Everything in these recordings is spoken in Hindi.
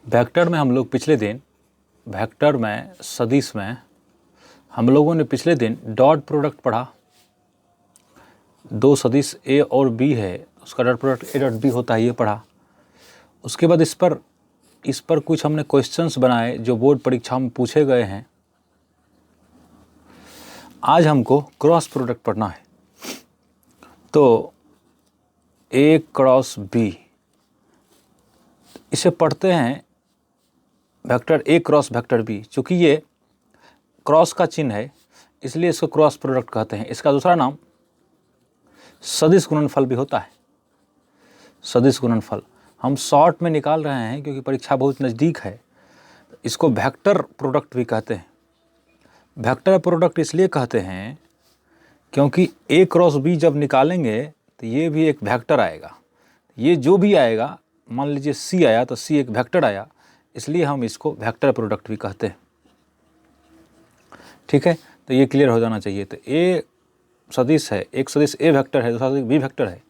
वेक्टर में हम लोग पिछले दिन वेक्टर में सदिश में हम लोगों ने पिछले दिन डॉट प्रोडक्ट पढ़ा। दो सदिश ए और बी है, उसका dot product A dot B होता है, ये पढ़ा। उसके बाद इस पर कुछ हमने क्वेश्चंस बनाए जो बोर्ड परीक्षा में पूछे गए हैं। आज हमको क्रॉस प्रोडक्ट पढ़ना है। तो ए क्रॉस बी, इसे पढ़ते हैं vector A cross vector B. चूँकि ये क्रॉस का चिन्ह है इसलिए इसको क्रॉस प्रोडक्ट कहते हैं। इसका दूसरा नाम सदिश गुणनफल भी होता है। सदिश गुणनफल हम शॉर्ट में निकाल रहे हैं क्योंकि परीक्षा बहुत नज़दीक है। इसको वेक्टर प्रोडक्ट भी कहते हैं। वेक्टर प्रोडक्ट इसलिए कहते हैं क्योंकि ए क्रॉस बी जब निकालेंगे तो ये भी एक वेक्टर आएगा। ये जो भी आएगा, मान लीजिए सी आया तो सी एक वेक्टर आया, इसलिए हम इसको वेक्टर प्रोडक्ट भी कहते हैं। ठीक है, तो ये क्लियर हो जाना चाहिए। तो ए सदिश है, एक सदिश ए वेक्टर है, दूसरा सदिश बी वेक्टर है,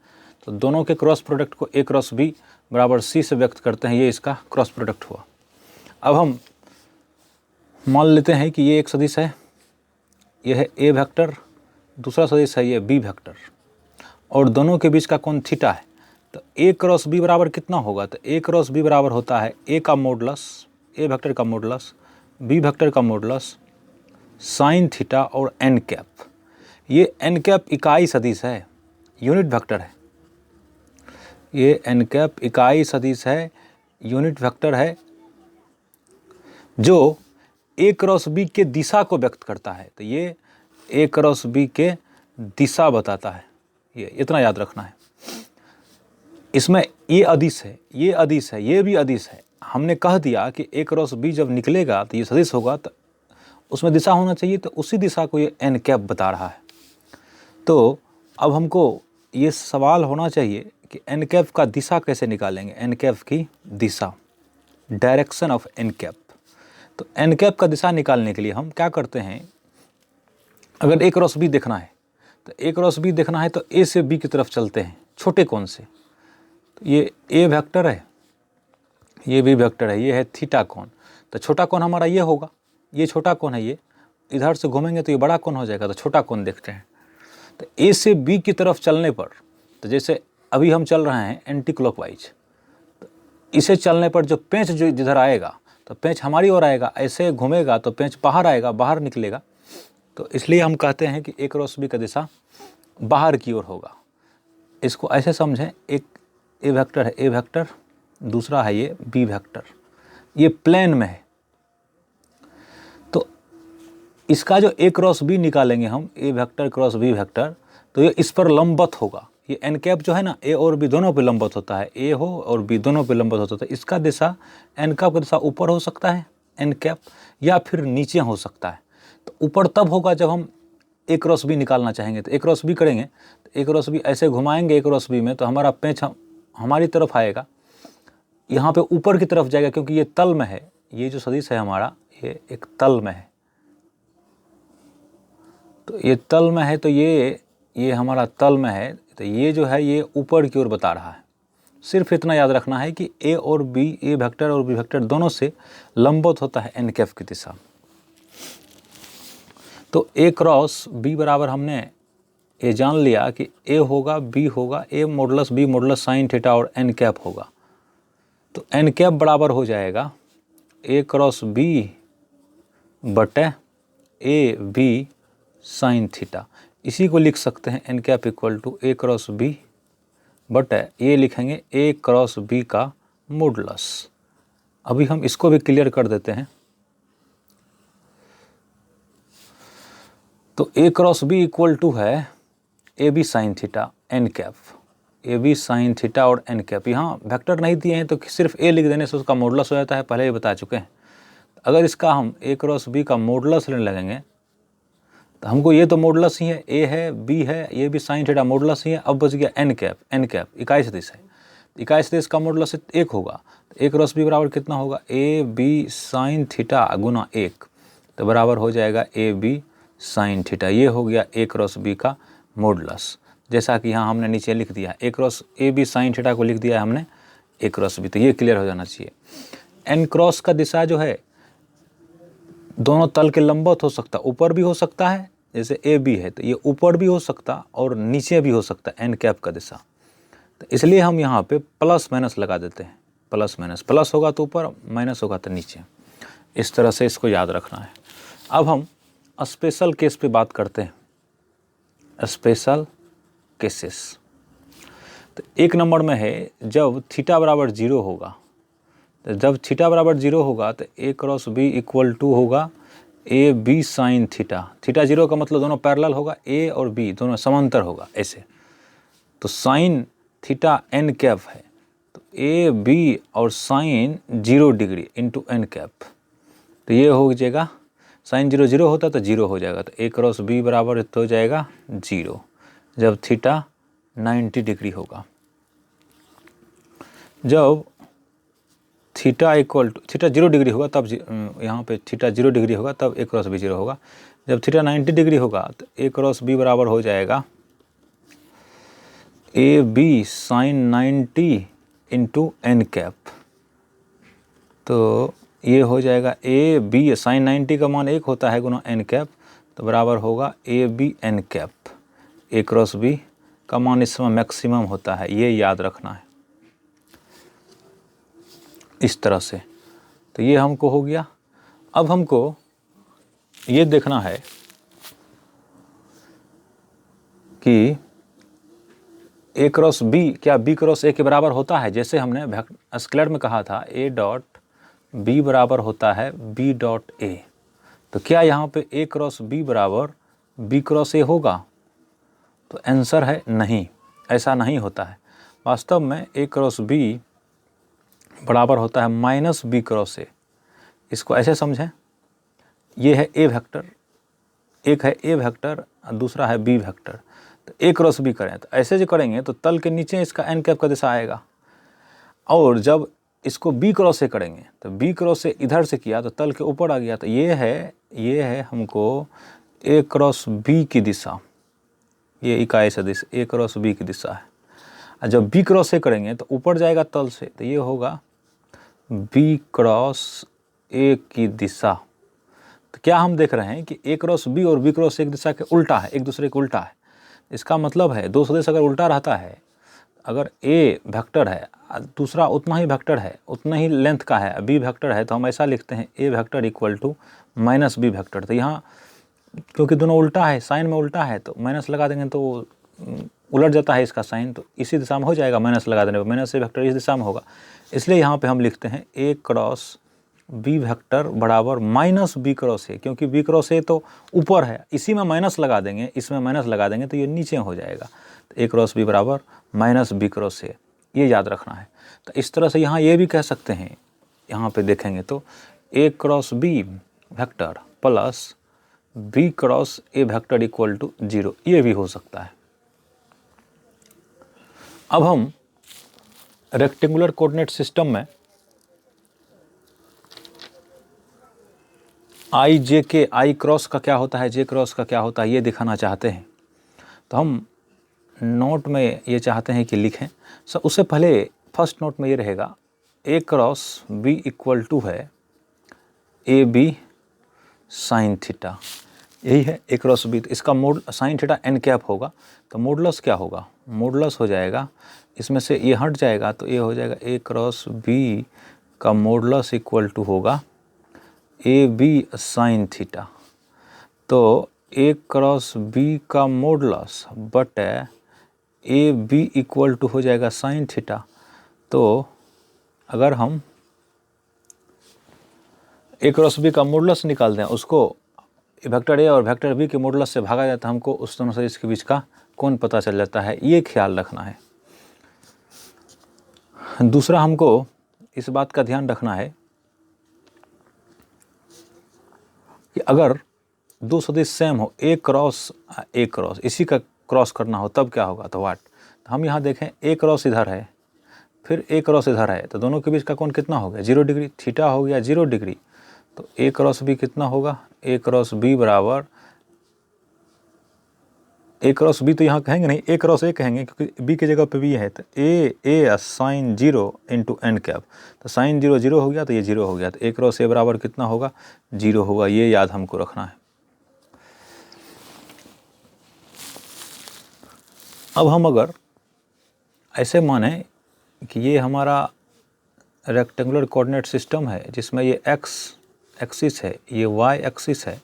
तो दोनों के क्रॉस प्रोडक्ट को ए क्रॉस बी बराबर सी से व्यक्त करते हैं। ये इसका क्रॉस प्रोडक्ट हुआ। अब हम मान लेते हैं कि ये एक सदिश है, ये है ए वेक्टर, दूसरा सदिश है ये बी वेक्टर, और दोनों के बीच का कोण थीटा है। तो ए क्रॉस बी बराबर कितना होगा? तो ए क्रॉस बी बराबर होता है ए का मॉडुलस, ए वेक्टर का मॉडुलस, बी वेक्टर का मॉडुलस, साइन थीटा और एन कैप। ये एन कैप इकाई सदिश है, यूनिट वेक्टर है। ये एन कैप इकाई सदिश है, यूनिट वेक्टर है, जो ए क्रॉस बी के दिशा को व्यक्त करता है। तो ये ए क्रॉस बी के दिशा बताता है। ये इतना याद रखना है। इसमें ये अदिश है, ये अदिश है, ये भी अदिश है। हमने कह दिया कि ए क्रॉस बी जब निकलेगा तो ये सदिश होगा, तो उसमें दिशा होना चाहिए, तो उसी दिशा को ये एन कैप बता रहा है। तो अब हमको ये सवाल होना चाहिए कि एन कैप का दिशा कैसे निकालेंगे। एन कैप की दिशा, डायरेक्शन ऑफ एन कैप। तो एन कैप का दिशा निकालने के लिए हम क्या करते हैं, अगर ए क्रॉस बी देखना है तो ए क्रॉस बी देखना है तो ए से बी की तरफ चलते हैं छोटे कोण से। तो ये ए वेक्टर है, ये बी वेक्टर है, ये है थीटा कोण। तो छोटा कोण हमारा ये होगा, ये छोटा कोण है, ये इधर से घूमेंगे तो ये बड़ा कोण हो जाएगा। तो छोटा कोण देखते हैं। तो ए से बी की तरफ चलने पर, तो जैसे अभी हम चल रहे हैं एंटी क्लॉकवाइज, तो इसे चलने पर जो पेंच जो जिधर आएगा तो पेंच हमारी ओर आएगा, ऐसे घूमेगा तो पेंच बाहर आएगा, बाहर निकलेगा। तो इसलिए हम कहते हैं कि ए क्रॉस बी का दिशा बाहर की ओर होगा। इसको ऐसे समझें, एक ए वेक्टर है, ए वेक्टर, दूसरा है ये बी वेक्टर, ये प्लेन में है। तो इसका जो ए क्रॉस बी निकालेंगे हम, ए वेक्टर क्रॉस बी वेक्टर, तो ये इस पर लंबवत होगा। ये एन कैप जो है ना, ए और बी दोनों पे लंबवत होता है, ए हो और बी दोनों पे लंबवत होता है। इसका दिशा, एन कैप का दिशा ऊपर हो सकता है एन कैप, या फिर नीचे हो सकता है। तो ऊपर तब होगा जब हम ए क्रॉस बी निकालना चाहेंगे। तो ए क्रॉस बी करेंगे तो ए क्रॉस बी ऐसे घुमाएंगे ए क्रॉस बी में, तो हमारा पेंच हमारी तरफ आएगा, यहाँ पे ऊपर की तरफ जाएगा, क्योंकि ये तल में है। ये जो सदिश है हमारा, ये एक तल में है। तो ये तल में है, तो ये हमारा तल में है, तो ये जो है ये ऊपर की ओर बता रहा है। सिर्फ इतना याद रखना है कि ए और बी, ए वेक्टर और बी वेक्टर दोनों से लंबवत होता है एन कैप की दिशा। तो ए क्रॉस बी बराबर हमने ये जान लिया कि ए होगा, बी होगा, A modulus B modulus sine theta और एन कैप होगा। तो एन कैप बराबर हो जाएगा ए क्रॉस बी बटे ए बी साइन थीटा। इसी को लिख सकते हैं N cap equal to A cross B बटे, ये लिखेंगे ए क्रॉस बी का मॉडुलस। अभी हम इसको भी क्लियर कर देते हैं। तो A cross B equal to है A B sine theta N cap, A B sine theta और एन कैप। यहाँ वेक्टर नहीं दिए हैं तो सिर्फ ए लिख देने से उसका मॉडुलस हो जाता है, पहले ही बता चुके हैं। अगर इसका हम ए क्रॉस बी का मॉडुलस लेने लगेंगे तो हमको ये तो मॉडुलस ही है, ए है, बी है, ये भी साइन थीटा मॉडुलस ही है। अब बच गया एन कैप, एन कैप इकाई सदिश है, इकाई सदिश का मॉडुलस 1 होगा। तो ए क्रॉस बी बराबर कितना होगा, ए बी साइन थीटा गुना 1, तो बराबर हो जाएगा ए बी साइन थीटा। ये हो गया ए क्रॉस बी का मॉडुलस, जैसा कि यहाँ हमने नीचे लिख दिया। A cross A B sine theta को लिख दिया है हमने ए क्रॉस बी। तो ये क्लियर हो जाना चाहिए। एन क्रॉस का दिशा जो है दोनों तल के लंबवत हो सकता है, ऊपर भी हो सकता है, जैसे ए बी है तो ये ऊपर भी हो सकता और नीचे भी हो सकता है एन कैप का दिशा। तो इसलिए हम यहाँ पे प्लस माइनस लगा देते हैं, प्लस माइनस, प्लस होगा तो ऊपर, माइनस होगा तो नीचे। इस तरह से इसको याद रखना है। अब हम स्पेशल केस पे बात करते हैं, स्पेशल केसेस। तो एक नंबर में है जब थीटा बराबर 0 होगा, तो जब थीटा बराबर 0 होगा तो A cross B equal to होगा A B sine theta. Theta 0 का मतलब दोनों पैरेलल होगा, ए और बी दोनों समांतर होगा ऐसे। तो साइन थीटा एन कैप है, तो ए बी और sine 0 degree into N cap, तो ये हो जाएगा साइन 0 0 होता तो 0 हो जाएगा, तो ए क्रॉस बी बराबर तो हो जाएगा 0 जब थीटा 90 डिग्री होगा। जब theta equal to theta 0 degree होगा तब यहाँ पे थीटा 0 डिग्री होगा तब ए क्रॉस बी 0 होगा। जब थीटा 90 डिग्री होगा तो ए क्रॉस बी बराबर हो जाएगा A B sine 90 into N cap. तो ये हो जाएगा ए बी साइन 90 का मान 1 होता है गुना एन कैप, तो बराबर होगा A B N cap. A cross B का मान इस समय मैक्सिमम होता है, ये याद रखना है इस तरह से। तो ये हमको हो गया। अब हमको ये देखना है कि ए क्रॉस बी क्या बी क्रॉस ए के बराबर होता है। जैसे हमने स्केलर में कहा था ए डॉट बी बराबर होता है बी डॉट ए, तो क्या यहाँ पे ए क्रॉस बी बराबर बी क्रॉस ए होगा? तो आंसर है नहीं, ऐसा नहीं होता है। वास्तव में ए क्रॉस बी बराबर होता है माइनस बी क्रॉस ए। इसको ऐसे समझें, ये है ए वेक्टर, एक है ए वेक्टर और दूसरा है बी वेक्टर। तो ए क्रॉस बी करें तो ऐसे जो करेंगे तो तल के नीचे इसका एन कैप का दिशा आएगा, और जब इसको बी क्रॉस से करेंगे तो बी क्रॉस से इधर से किया तो तल के ऊपर आ गया। तो ये है हमको ए क्रॉस बी की दिशा, ये इकाई सदिश ए क्रॉस बी की दिशा है। और जब बी क्रॉस से करेंगे तो ऊपर जाएगा तल से, तो ये होगा बी क्रॉस ए की दिशा। तो क्या हम देख रहे हैं कि ए क्रॉस बी और बी क्रॉस एक दिशा के उल्टा है, एक दूसरे के उल्टा है। इसका मतलब है दो सदिश अगर उल्टा रहता है, अगर ए वेक्टर है दूसरा उतना ही वेक्टर है, उतना ही लेंथ का है, बी वेक्टर है, तो हम ऐसा लिखते हैं A vector equal to minus B vector. तो यहाँ क्योंकि दोनों उल्टा है, साइन में उल्टा है, तो माइनस लगा देंगे तो उलट जाता है इसका साइन, तो इसी दिशा में हो जाएगा। माइनस लगा देने पर माइनस ए वेक्टर इस दिशा में होगा, इसलिए यहाँ पे हम लिखते हैं ए क्रॉस बी वेक्टर बराबर माइनस बी क्रॉस ए, क्योंकि बी क्रॉस ए तो ऊपर है, इसी में माइनस लगा देंगे, इसमें माइनस लगा देंगे तो ये नीचे हो जाएगा। तो ए क्रॉस बी बराबर माइनस बी क्रॉस ए, ये याद रखना है। तो इस तरह से यहाँ ये भी कह सकते हैं, यहाँ पे देखेंगे तो A cross B vector plus B cross A vector equal to 0, ये भी हो सकता है। अब हम रेक्टेंगुलर कोऑर्डिनेट सिस्टम में आई जे के आई क्रॉस का क्या होता है, जे क्रॉस का क्या होता है, ये दिखाना चाहते हैं। तो हम नोट में ये चाहते हैं कि लिखें। उससे पहले फर्स्ट नोट में ये रहेगा ए क्रॉस बी इक्वल टू है ए बी साइन थीटा, यही है ए क्रॉस बी। तो इसका mod sine theta N cap होगा, तो मॉडुलस क्या होगा, मॉडुलस हो जाएगा, इसमें से ये हट जाएगा तो ये हो जाएगा ए क्रॉस बी का मॉडुलस इक्वल टू होगा ए बी साइन थीटा। तो ए क्रॉस बी का मॉडुलस बट ए बी इक्वल टू हो जाएगा साइन थीटा। तो अगर हम ए क्रॉस बी का मॉडुलस निकाल दें, उसको वेक्टर ए और वेक्टर बी के मॉडुलस से भागा जाता है, हमको उस दोनों से इसके बीच का कोण पता चल जाता है, ये ख्याल रखना है। दूसरा हमको इस बात का ध्यान रखना है कि अगर दो सदिश सेम हो, ए क्रॉस इसी का क्रॉस करना हो तब क्या होगा, तो वाट। तो हम यहाँ देखें ए क्रॉस इधर है, फिर ए क्रॉस इधर है, तो दोनों के बीच का कोण कितना हो गया, 0 डिग्री, थीटा हो गया 0 डिग्री। तो ए क्रॉस बी कितना होगा, ए क्रॉस बी बराबर ए क्रॉस बी तो यहाँ कहेंगे नहीं, ए क्रॉस ए कहेंगे क्योंकि बी की जगह पे बी है। तो ए साइन 0 इंटू एन कैप, तो साइन 0 0 हो गया, तो ये 0 हो गया, तो ए क्रॉस ए बराबर कितना होगा, 0 होगा। ये याद हमको रखना है। अब हम अगर ऐसे माने कि ये हमारा रेक्टेंगुलर कोऑर्डिनेट सिस्टम है जिसमें ये एक्स एक्सिस है, ये वाई एक्सिस है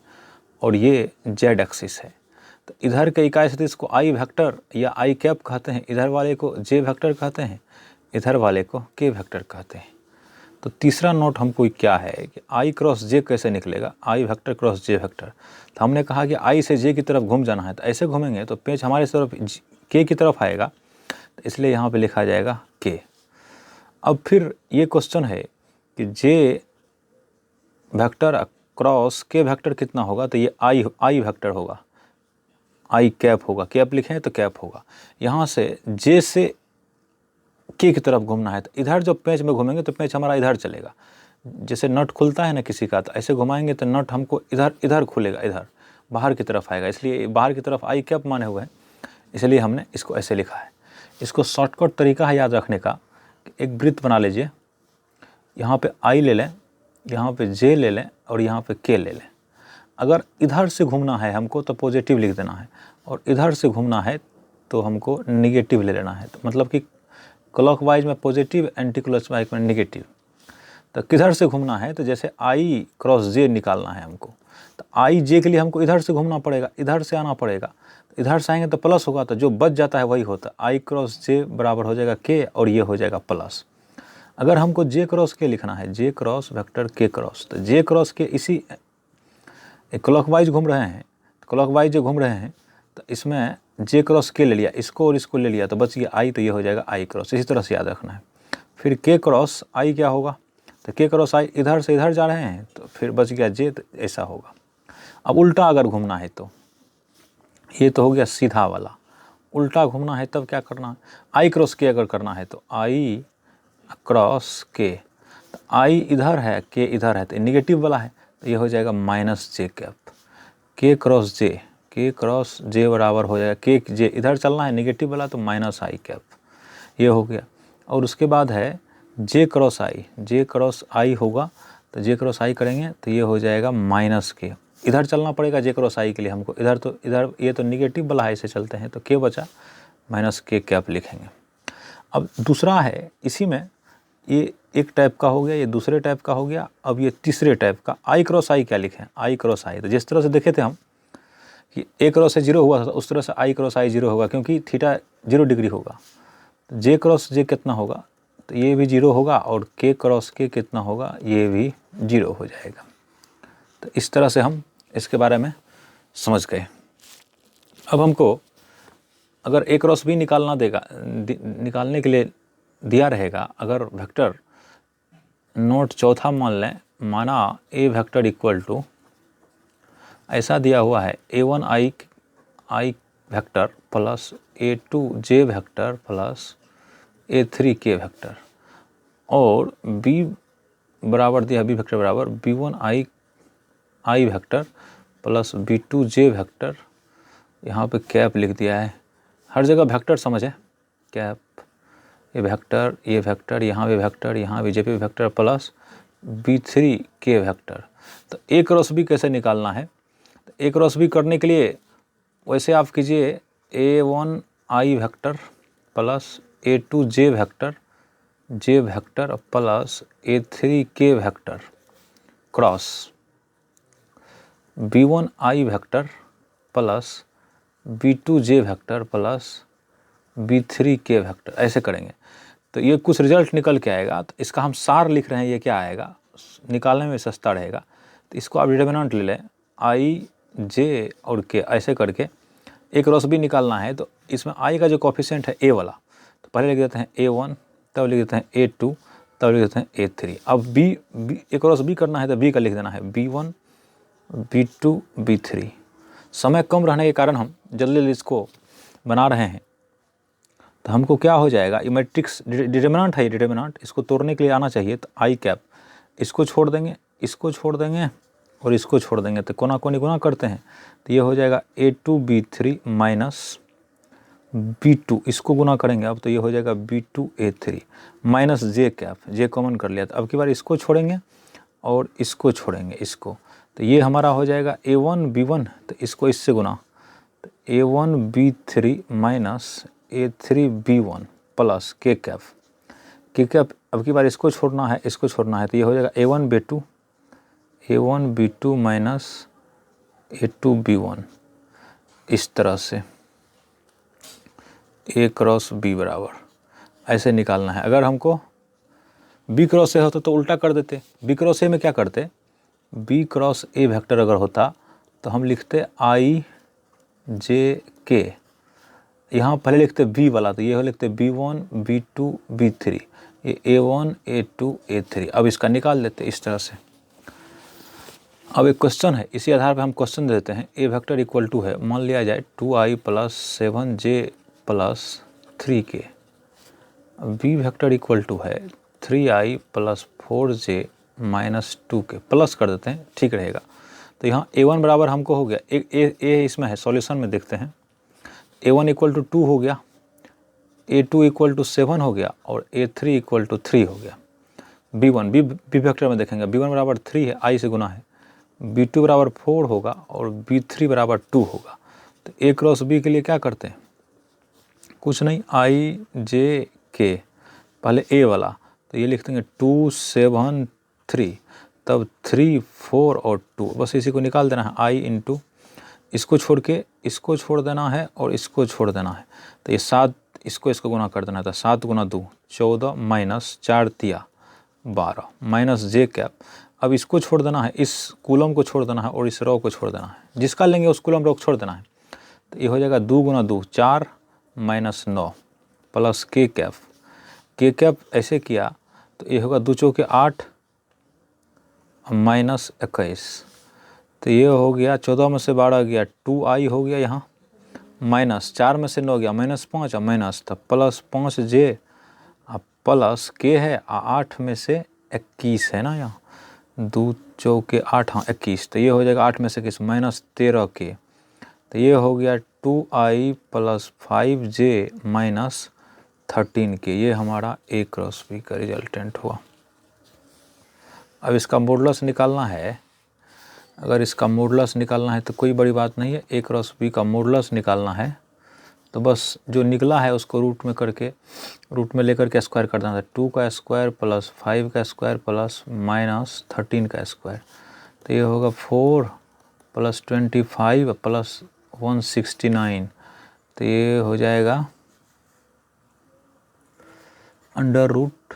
और ये जेड एक्सिस है, तो इधर के इकाई सदिश को आई वेक्टर या आई कैप कहते हैं, इधर वाले को जे वेक्टर कहते हैं, इधर वाले को के वेक्टर कहते हैं। तो तीसरा नोट हमको क्या है कि आई क्रॉस जे कैसे निकलेगा, आई वेक्टर क्रॉस जे वेक्टर। तो हमने कहा कि आई से जे की तरफ घूम जाना है, तो ऐसे घूमेंगे तो पेंच हमारे तरफ के की तरफ आएगा, तो इसलिए यहाँ पे लिखा जाएगा के। अब फिर ये क्वेश्चन है कि जे वेक्टर क्रॉस के वेक्टर कितना होगा, तो ये आई वेक्टर होगा, आई कैप होगा, कैप लिखें तो कैप होगा। यहाँ से जे से के की तरफ घूमना है, तो इधर जो पेंच में घूमेंगे तो पेंच हमारा इधर चलेगा। जैसे नट खुलता है ना किसी का, तो ऐसे घुमाएंगे तो नट हमको इधर खुलेगा, इधर बाहर की तरफ आएगा, इसलिए बाहर की तरफ आई कैप माने हुए हैं, इसलिए हमने इसको ऐसे लिखा है। इसको शॉर्टकट तरीका है याद रखने का, एक वृत्त बना लीजिए, यहाँ पे आई ले लें, यहाँ पे जे ले लें और यहाँ पे के ले लें। अगर इधर से घूमना है हमको तो पॉजिटिव लिख देना है, और इधर से घूमना है तो हमको निगेटिव ले लेना है। तो मतलब कि क्लॉकवाइज में पॉजिटिव, एंटी क्लॉकवाइज में निगेटिव। तो किधर से घूमना है, तो जैसे आई क्रॉस जे निकालना है हमको, तो आई जे के लिए हमको इधर से घूमना पड़ेगा, इधर से आना पड़ेगा। तो इधर से आएंगे तो प्लस होगा, तो जो बच जाता है वही होता है। आई क्रॉस जे बराबर हो जाएगा के, और ये हो जाएगा प्लस। अगर हमको जे क्रॉस के लिखना है, जे क्रॉस वेक्टर के क्रॉस, तो जे क्रॉस के इसी क्लॉकवाइज घूम रहे हैं, क्लॉकवाइज जो घूम रहे हैं, तो इसमें जे क्रॉस के ले लिया, इसको और इसको ले लिया, तो बच गया आई, तो ये हो जाएगा आई क्रॉस। इसी तरह से याद रखना है। फिर के क्रॉस आई क्या होगा, तो के क्रॉस आई इधर से इधर जा रहे हैं, तो फिर बच गया जे, तो ऐसा होगा। अब उल्टा अगर घूमना है तो ये तो हो गया सीधा वाला, उल्टा घूमना है तब क्या करना है, आई क्रॉस के अगर करना है तो आई क्रॉस के, तो आई इधर है, के इधर है, तो निगेटिव वाला है, तो ये हो जाएगा माइनस जे कैप। के क्रॉस जे, के क्रॉस जे बराबर हो जाएगा, के जे इधर चलना है निगेटिव वाला, तो माइनस आई कैप, ये हो गया। और उसके बाद है जे क्रॉस आई, जे क्रॉस आई होगा, तो जे क्रॉस आई करेंगे तो ये हो जाएगा माइनस के, इधर चलना पड़ेगा जे क्रॉस आई के लिए हमको, इधर ये तो निगेटिव वाला है, इसे चलते हैं, तो के बचा, माइनस के कैप लिखेंगे। अब दूसरा है, इसी में ये एक टाइप का हो गया, ये दूसरे टाइप का हो गया। अब ये तीसरे टाइप का आई क्रॉस आई क्या लिखें, आई क्रॉस आई, तो जिस तरह से देखे थे हम कि ए क्रॉस से 0 हुआ था, उस तरह से आई क्रॉस आई 0 होगा, क्योंकि थीटा 0 डिग्री होगा। तो जे क्रॉस जे कितना होगा, तो ये भी 0 होगा, और के क्रॉस के कितना होगा, ये भी 0 हो जाएगा। तो इस तरह से हम इसके बारे में समझ गए। अब हमको अगर ए क्रॉस बी निकालने के लिए दिया रहेगा, अगर वेक्टर नोट चौथा मान लें, माना ए वेक्टर इक्वल टू ऐसा दिया हुआ है, a1 आई वेक्टर प्लस a2 जे वेक्टर प्लस a3 के वेक्टर, और b बराबर दिया, b वेक्टर बराबर b1 आई वेक्टर प्लस b2 जे वेक्टर, यहाँ पे कैप लिख दिया है, हर जगह वेक्टर समझ है, कैप, ये वेक्टर, यहाँ भी वेक्टर, यहाँ भी जे पे वेक्टर प्लस b3 के वेक्टर। तो ए क्रॉस बी कैसे निकालना है, तो ए क्रॉस बी करने के लिए वैसे आप कीजिए, a1 आई वेक्टर प्लस a2 जे वेक्टर प्लस a3 के वेक्टर क्रॉस b1 आई वेक्टर प्लस b2 जे वेक्टर प्लस b3 के वेक्टर, ऐसे करेंगे तो ये कुछ रिजल्ट निकल के आएगा। तो इसका हम सार लिख रहे हैं, ये क्या आएगा, निकालने में सस्ता रहेगा। तो इसको आप डिटर्मिनेंट ले लें, आई जे और के, ऐसे करके ए क्रॉस बी निकालना है। तो इसमें आई का जो कोफिशिएंट है ए वाला, तो पहले लिख देते हैं a1, तब लिख देते हैं a2, तब लिख देते हैं a3। अब बी ए क्रॉस बी करना है तो बी का लिख देना है b1 b2 b3। समय कम रहने के कारण हम जल्दी इसको बना रहे हैं, तो हमको क्या हो जाएगा, ये मैट्रिक्स डिटर्मिनेंट है, ये डिटर्मिनेंट इसको तोड़ने के लिए आना चाहिए। तो आई कैप इसको छोड़ देंगे, इसको छोड़ देंगे, और इसको छोड़ देंगे तो कोना कोनी गुना करते हैं, तो ये हो जाएगा A2B3 माइनस B2, इसको गुना करेंगे अब तो ये हो जाएगा B2A3 माइनस जे कैप, जे कॉमन कर लिया, तो अब की बार इसको छोड़ेंगे और इसको छोड़ेंगे इसको, तो ये हमारा हो जाएगा A1B1, तो इसको इससे गुना, तो A1B3 माइनस A3B1 प्लस के कैप, अब की बार इसको छोड़ना है, इसको छोड़ना है, तो ये हो जाएगा A1B2 माइनस A2B1, इस तरह से A क्रॉस B बराबर ऐसे निकालना है। अगर हमको B क्रॉस A होता तो उल्टा कर देते, B क्रॉस A में क्या करते, B क्रॉस A वेक्टर अगर होता तो हम लिखते I J K, यहाँ पहले लिखते B वाला, तो ये हो लिखते B1 B2 B3, ये A1 A2 A3। अब इसका निकाल लेते इस तरह से। अब एक क्वेश्चन है, इसी आधार पर हम क्वेश्चन दे देते हैं। A वेक्टर इक्वल टू है, मान लिया जाए 2i plus 7j plus 3k, B vector equal to है 3i plus 4j minus 2k, plus कर देते हैं, ठीक रहेगा। तो यहाँ A1 बराबर हमको हो गया, एक A इसमें है, सॉल्यूशन में देखते हैं। A1 इक्वल टू 2 हो गया, A2 इक्वल टू 7 हो गया और A3 इक्वल टू 3 हो गया। B1 B वेक्टर में देखेंगे, B1 बराबर 3 है, I से गुना है, B2 बराबर 4 होगा और B3 बराबर 2 होगा। तो A क्रॉस B के लिए क्या करते हैं, कुछ नहीं, I J K, पहले A वाला, तो ये लिख देंगे 2 7 3, तब 3 4 और 2, बस इसी को निकाल देना है, I इंटू इसको छोड़ के इसको छोड़ देना है और इसको छोड़ देना है, तो ये 7, इसको गुना कर देना था, 7 गुना 2 14 माइनस 4 तिया 12 माइनस जे कैप। अब इसको छोड़ देना है, इस कूलम को छोड़ देना है और इस रो को छोड़ देना है, जिसका लेंगे उस कूलम रो को छोड़ देना है, तो ये हो जाएगा 2 गुना 2 4 माइनस 9 प्लस के कैप ऐसे किया तो ये होगा 2 चौके 8 माइनस 21, तो ये हो गया 14 में से 12 गया 2i हो गया, यहाँ माइनस 4 में से 9 गया माइनस 5 और माइनस, तब प्लस 5j प्लस के है 8 में से 21 है ना, यहाँ 2 चौके 8, हाँ 21, तो ये हो जाएगा 8 में से 21 माइनस 13 के, तो ये हो गया 2i प्लस 5j माइनस 13 के, ये हमारा A क्रॉस B का रिजल्टेंट हुआ। अब इसका मॉडुलस निकालना है, अगर इसका मॉडुलस निकालना है तो कोई बड़ी बात नहीं है, A क्रॉस B का मॉडुलस निकालना है तो बस जो निकला है उसको रूट में लेकर के स्क्वायर कर देना है, 2 का स्क्वायर प्लस 5 का स्क्वायर प्लस माइनस 13 का स्क्वायर, तो ये होगा 4 प्लस 25 प्लस 169, तो ये हो जाएगा अंडर रूट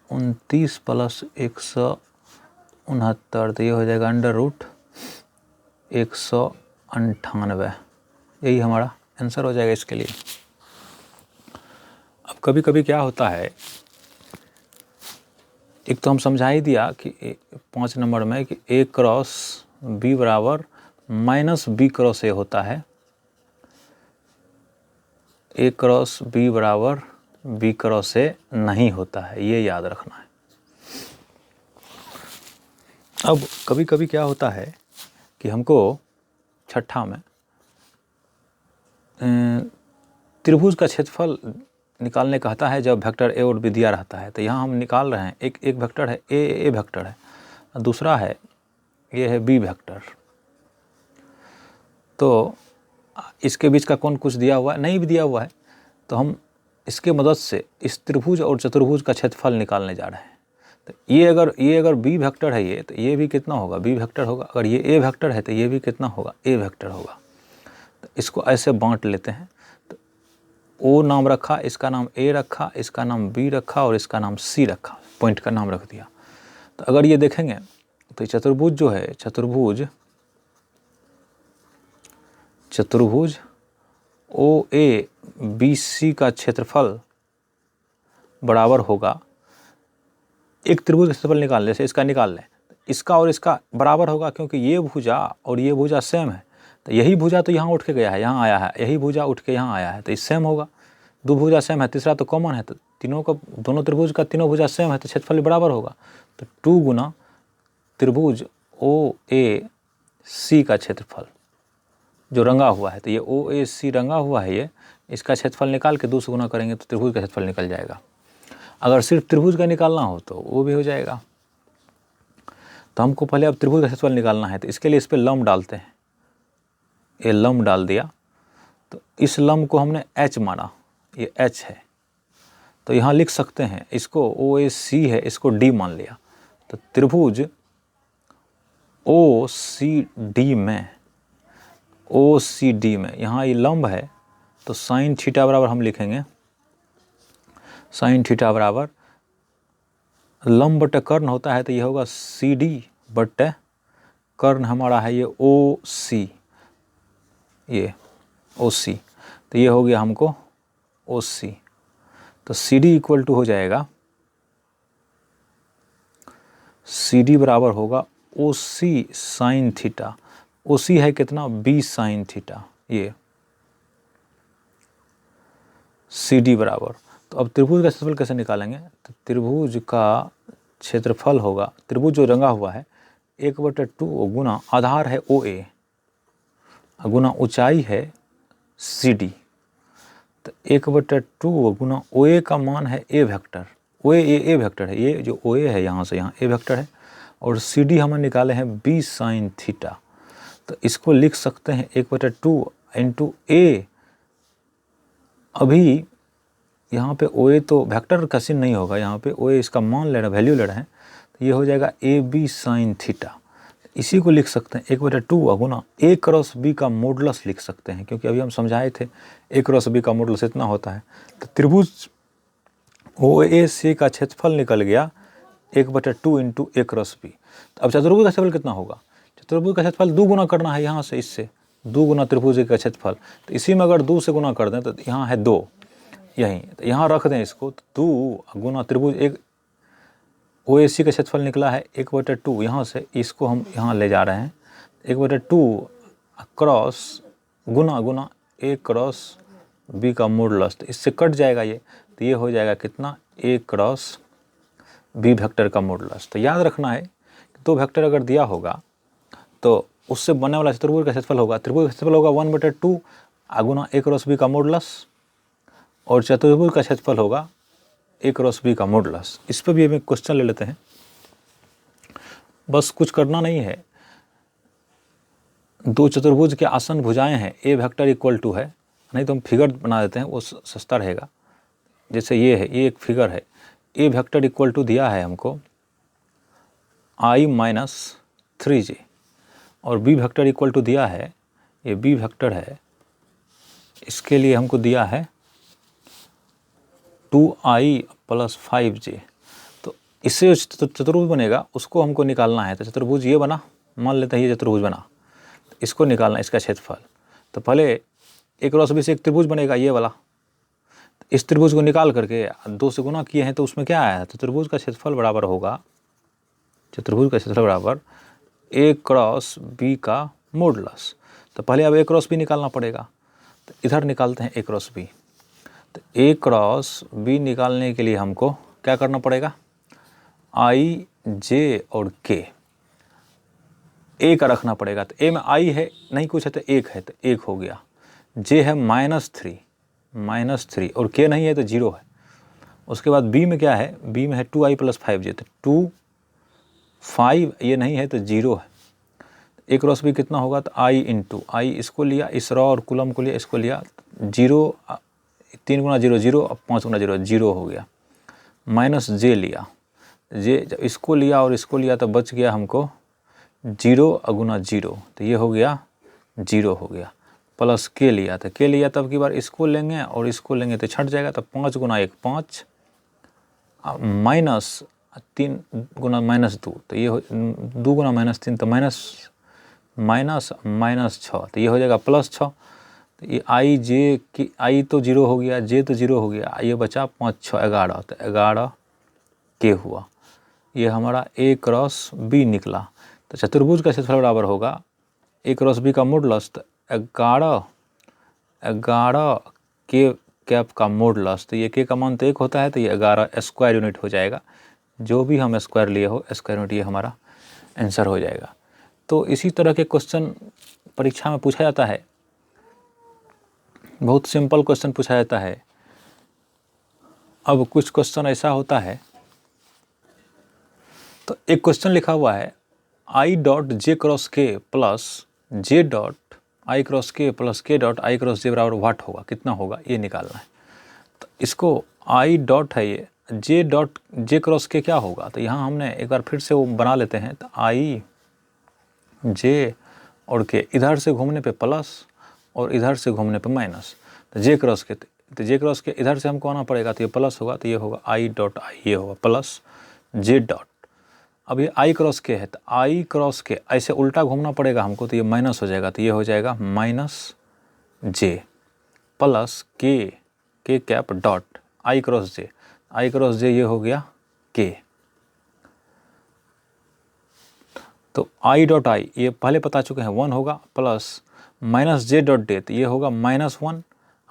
29 प्लस 169, तो ये हो जाएगा अंडर रूट 198, यही हमारा आंसर हो जाएगा इसके लिए। अब कभी कभी क्या होता है, एक तो हम समझा ही दिया कि 5 नंबर में कि A क्रॉस B बराबर माइनस B क्रॉस A होता है, A क्रॉस B बराबर B क्रॉस A नहीं होता है, ये याद रखना है। अब कभी कभी क्या होता है कि हमको छठा में त्रिभुज का क्षेत्रफल निकालने कहता है जब वेक्टर A और B दिया रहता है, तो यहाँ हम निकाल रहे हैं, एक वेक्टर है A वेक्टर है, दूसरा है ये है B वेक्टर, तो इसके बीच का कौन कुछ दिया हुआ है, नहीं भी दिया हुआ है, तो हम इसके मदद से इस त्रिभुज और चतुर्भुज का क्षेत्रफल निकालने जा रहे हैं। तो ये अगर B वेक्टर है ये, तो ये भी कितना होगा B वेक्टर होगा, अगर ये A वेक्टर है तो ये भी कितना होगा A वेक्टर होगा। तो इसको ऐसे बांट लेते हैं, तो O नाम रखा, इसका नाम A रखा, इसका नाम B रखा और इसका नाम C रखा, पॉइंट का नाम रख दिया। तो अगर ये देखेंगे तो चतुर्भुज जो है, चतुर्भुज OABC का क्षेत्रफल बराबर होगा, एक त्रिभुज का क्षेत्रफल निकाल ले, जैसे इसका निकाल लें, इसका और इसका बराबर होगा, क्योंकि ये भुजा और ये भुजा सेम है, तो यही भुजा तो यहाँ उठ के गया है, यहाँ आया है, यही भुजा उठ के यहाँ आया है, तो इस सेम होगा, दो भुजा सेम है, तीसरा तो कॉमन है, तो दोनों त्रिभुज का तीनों भुजा सेम है, तो क्षेत्रफल बराबर होगा। तो 2 गुना त्रिभुज OAC का क्षेत्रफल जो रंगा हुआ है, तो ये OAC रंगा हुआ है, ये इसका क्षेत्रफल निकाल के 2 से गुना करेंगे तो त्रिभुज का क्षेत्रफल निकल जाएगा। अगर सिर्फ त्रिभुज का निकालना हो तो वो भी हो जाएगा। तो हमको पहले अब त्रिभुज का क्षेत्रफल निकालना है, तो इसके लिए इस पर लंब डालते हैं। ये लंब डाल दिया, तो इस लंब को हमने H माना, ये H है, तो यहाँ लिख सकते हैं इसको OAC है, इसको D मान लिया। तो त्रिभुज OCD में यहाँ ये लंब है, तो साइन थीटा बराबर हम लिखेंगे, साइन थीटा बराबर लंब बटे कर्ण होता है, तो ये होगा CD बटे कर्ण हमारा है ये OC, ये OC, तो ये हो गया हमको OC। तो CD इक्वल टू हो जाएगा, CD बराबर होगा OC साइन थीटा। OC है कितना, 20 साइन थीटा, ये CD बराबर। तो अब त्रिभुज का क्षेत्रफल कैसे निकालेंगे, तो त्रिभुज का क्षेत्रफल होगा, त्रिभुज जो रंगा हुआ है 1/2 गुना आधार है OA गुना ऊंचाई है CD, तो 1/2 गुना OA का मान है A वेक्टर, A वेक्टर है, ये जो OA है यहाँ से यहाँ A वेक्टर है, और CD हमें निकाले हैं 20 साइन थीटा। तो इसको लिख सकते हैं 1/2 इंटू A। अभी यहाँ पे OA तो वेक्टर का चिन्ह नहीं होगा, यहाँ पे OA इसका मान ले रहे हैं, वैल्यू ले रहे हैं, तो ये हो जाएगा AB साइन थीटा। इसी को लिख सकते हैं 1/2 गुना A क्रॉस B का मॉडुलस लिख सकते हैं, क्योंकि अभी हम समझाए थे A क्रॉस B का मॉडुलस इतना होता है। तो त्रिभुज OAC का क्षेत्रफल निकल गया 1/2 इंटू A क्रॉस B। तो अब चतुर्भुज का क्षेत्रफल कितना होगा, चतुर्भुज का क्षेत्रफल 2 गुना करना है, यहाँ से इससे 2 गुना त्रिभुज का क्षेत्रफल, तो इसी में अगर 2 से गुना कर दें तो यहाँ है 2, यहीं तो यहाँ रख दें इसको, तो 2 गुना त्रिभुज एक OAC का क्षेत्रफल निकला है 1/2, यहाँ से इसको हम यहाँ ले जा रहे हैं 1/2 cross Guna Guna A cross B का मॉडुलस, तो इससे कट जाएगा ये, तो ये हो जाएगा कितना, A क्रॉस B वेक्टर का मॉडुलस। तो याद रखना है कि 2 वेक्टर अगर दिया होगा तो उससे बनने वाला चतुर्भुज का क्षेत्रफल होगा, त्रिभुज का क्षेत्रफल होगा 1/2 गुना A क्रॉस B का मॉडुलस, और चतुर्भुज का क्षेत्रफल होगा A क्रॉस B का मॉडुलस। इस पर भी हम एक क्वेश्चन ले लेते हैं, बस कुछ करना नहीं है। 2 चतुर्भुज के आसन भुजाएं हैं, A वेक्टर इक्वल टू है, नहीं तो हम फिगर बना देते हैं, वो सस्ता रहेगा। जैसे ये है, ये एक फिगर है, A वेक्टर इक्वल टू दिया है हमको I-3j, और B वेक्टर इक्वल टू दिया है, ये B वेक्टर है, इसके लिए हमको दिया है 2i + 5j। तो इससे चतुर्भुज बनेगा उसको हमको निकालना है। तो चतुर्भुज ये बना, मान लेते हैं ये चतुर्भुज बना, तो इसको निकालना, इसका क्षेत्रफल। तो पहले A क्रॉस B से एक त्रिभुज बनेगा ये वाला, तो इस त्रिभुज को निकाल करके 2 से गुना किए हैं, तो उसमें क्या आया, चतुर्भुज का क्षेत्रफल बराबर होगा, चतुर्भुज का क्षेत्रफल बराबर A क्रॉस B का मॉडुलस। तो पहले अब A क्रॉस B निकालना पड़ेगा, तो इधर निकालते हैं A क्रॉस B। तो A क्रॉस B निकालने के लिए हमको क्या करना पड़ेगा, I, J और K, A का रखना पड़ेगा। तो A में I है, नहीं कुछ है तो 1 है, तो 1 हो गया। J है -3 और K नहीं है तो 0 है। उसके बाद B में क्या है, B में है 2i + 5j, तो 2 5 ये नहीं है तो 0 है। A क्रॉस B कितना होगा, तो I इंटू I, इसको लिया, इस रॉ और कुलम को लिया, इसको लिया, 0 3 गुना 0 0, अब 5 गुना 0 0 हो गया, -j लिया, j जब इसको लिया और इसको लिया तो बच गया हमको 0 गुना 0, तो ये हो गया 0 हो गया, प्लस k लिया, तो k लिया तब की बार इसको लेंगे और इसको लेंगे तो छट जाएगा, तो 5 गुना 1 5, -3 गुना -2, तो ये 2 गुना -3 तो -6, तो ये हो जाएगा +6। तो ये I J की I तो 0 हो गया, J तो 0 हो गया, ये बचा 5 6 11, तो 11 K हुआ। ये हमारा A क्रॉस B निकला। तो चतुर्भुज का क्षेत्रफल बराबर होगा A क्रॉस B का मॉडुलस, तो 11 K कैप का मॉडुलस, तो ये K का मान तो 1 होता है, तो ये 11 स्क्वायर यूनिट हो जाएगा। जो भी हम स्क्वायर लिए हो, स्क्वायर यूनिट, ये हमारा आंसर हो जाएगा। तो इसी तरह के क्वेश्चन परीक्षा में पूछा जाता है, बहुत सिंपल क्वेश्चन पूछा जाता है। अब कुछ क्वेश्चन ऐसा होता है, तो एक क्वेश्चन लिखा हुआ है I डॉट जे क्रॉस के plus J dot I cross के प्लस के डॉट आई क्रॉस जे बराबर व्हाट होगा, कितना होगा, ये निकालना है। तो इसको I डॉट है, ये जे डॉट जे क्रॉस के क्या होगा, तो यहाँ हमने एक बार फिर से वो बना लेते हैं। तो I जे और के इधर से घूमने पे प्लस और इधर से घूमने पे माइनस, तो जे क्रॉस के, तो जे क्रॉस के इधर से हमको आना पड़ेगा, तो ये प्लस होगा, तो ये होगा I डॉट आई, ये होगा प्लस जे डॉट। अब ये I क्रॉस के है, तो I क्रॉस के ऐसे उल्टा घूमना पड़ेगा हमको, तो ये माइनस हो जाएगा, तो ये हो जाएगा माइनस जे प्लस के कैप डॉट I क्रॉस जे, ये हो गया के। तो I डॉट आई ये पहले बता चुके हैं 1 होगा, plus minus J dot day, तो ये होगा -1,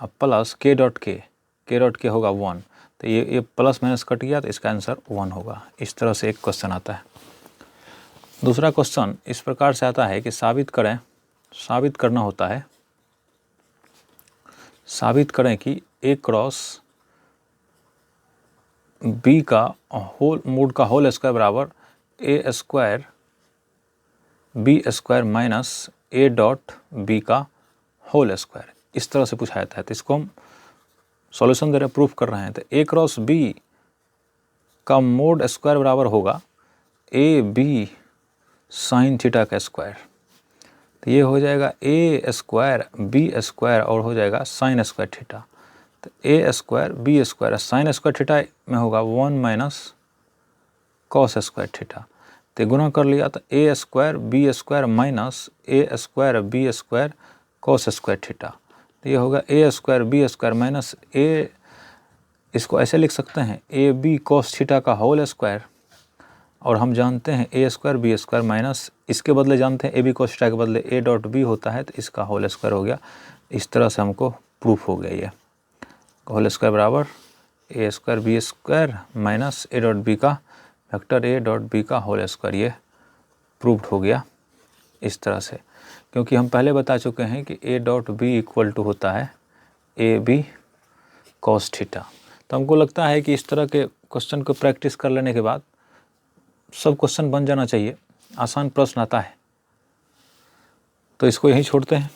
अब प्लस के डॉट के होगा 1, तो ये प्लस माइनस कट गया, तो इसका आंसर 1 होगा। इस तरह से एक क्वेश्चन आता है। दूसरा क्वेश्चन इस प्रकार से आता है कि साबित करना होता है, साबित करें कि ए क्रॉस बी का होल मोड का होल स्क्वायर बराबर A square B square minus A dot B का होल स्क्वायर। इस तरह से पूछा जाता है, तो इसको हम सॉल्यूशन दे रहे, प्रूफ कर रहे हैं। तो ए क्रॉस बी का मोड स्क्वायर बराबर होगा ए बी साइन थीटा का स्क्वायर, तो ये हो जाएगा ए स्क्वायर बी स्क्वायर और हो जाएगा साइन स्क्वायर थीटा। तो A square B square sine square theta में होगा 1 माइनस कॉस स्क्वायर थीटा, तो गुना कर लिया, तो A square B square minus A square B square cos square theta, तो ये होगा A square B square minus A, इसको ऐसे लिख सकते हैं ए बी कॉस थीटा का होल स्क्वायर, और हम जानते हैं A square B square minus इसके बदले जानते हैं ए बी कॉस थीटा के बदले ए डॉट बी होता है, तो इसका होल स्क्वायर हो गया। इस तरह से हमको प्रूफ हो गया, ये होल स्क्वायर बराबर A square B square minus A dot B का वेक्टर ए डॉट बी का होल स्क्वायर, ये प्रूव्ड हो गया इस तरह से। क्योंकि हम पहले बता चुके हैं कि A dot B equal to होता है ए बी कॉस थीटा। तो हमको लगता है कि इस तरह के क्वेश्चन को प्रैक्टिस कर लेने के बाद सब क्वेश्चन बन जाना चाहिए, आसान प्रश्न आता है। तो इसको यहीं छोड़ते हैं।